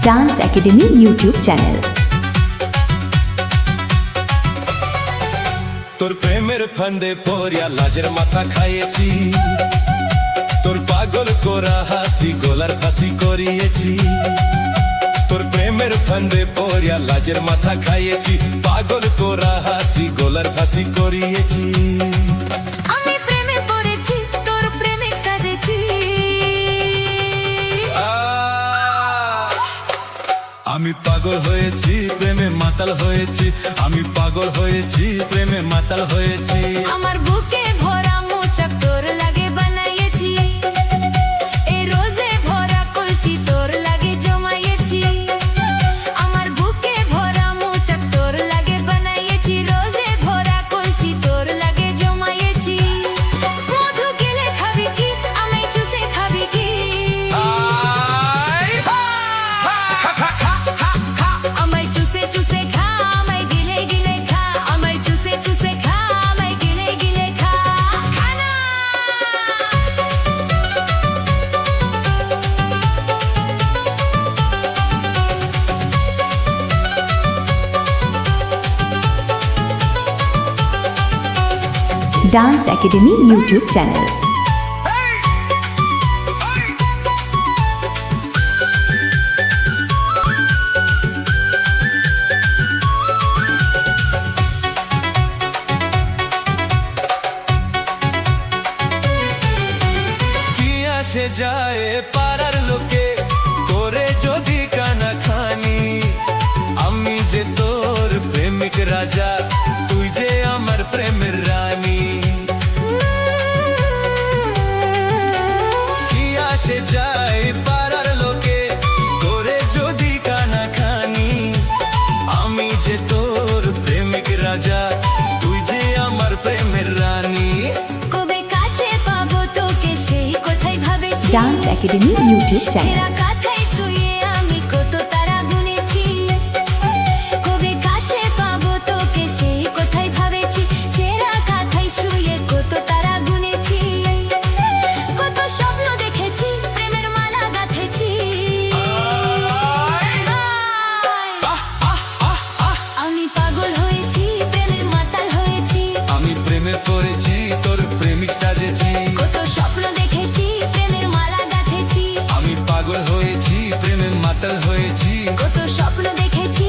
Dance academy YouTube channel. তোর প্রেমের ফান্দে পড়িয়া লাজের মাথা খাইয়েছি, তোর পাগল করা হাসি গলার ফাঁসি করিয়েছি। তোর প্রেমের ফান্দে পড়িয়া লাজের মাথা খাইয়েছি, পাগল করা হাসি গলার ফাঁসি করিয়েছি। আমি প্রেমে পড়েছি, তোর প্রেমিক সাজেছি। আমি পাগল হয়েছি, প্রেমে মাতাল হয়েছি। আমি পাগল হয়েছি, প্রেমে মাতাল হয়েছি। আমার বুকে ভরা মোচক তোর লাগে বানাইয়েছি, এই রোজে ভরা কলসি তোর লাগে জমাইয়েছি। আমার বুকে ভরা মোচক তোর লাগে বানাইয়েছি, রোজে ভরা কলসি তোর লাগে জমাইয়েছি। মধু গেলে খাবি কি, আমায় চুষে খাবি কি? আমায় চুষে চুষে খা, আমায় গিলে গিলে খা। আমায় চুষে চুষে খা, আমায় গিলে গিলে খা। খানা ডান্স একাডেমি ইউটিউব চ্যানেল। কি আসে যায় পাড়ার লোকে করে যদি কানা খানি, আমি যে তোর প্রেমিক রাজা, তুই যে আমার প্রেমের রানী। কি আসে যায় পাড়ার লোকে করে যদি কানা খানি, আমি যে তোর প্রেমিক রাজা, তুই যে আমার প্রেমের রানী। কবে কাছে পাবো তোকে সেই কথাই ভাবেছি। Dance academy YouTube channel. ছেঁড়া কাঁথায় শুয়ে আমি কত তারা গুনেছি। কবে কাছে পাবো তোকে সেই কথাই ভাবেছি। ছেঁড়া কাঁথায় শুয়ে কত তারা গুনেছি। কত স্বপ্ন দেখেছি, প্রেমের মালা গাঁথেছি। আমি পাগল হয়েছি, প্রেমে মাতাল হয়েছি। আমি প্রেমে পড়েছি, তোর প্রেমিক সাজেছি। কত স্বপ্ন দেখেছি, প্রেমের মালা গাঁথেছি। আমি পাগল হয়েছি, প্রেমে মাতাল হয়েছি। কত স্বপ্ন দেখেছি,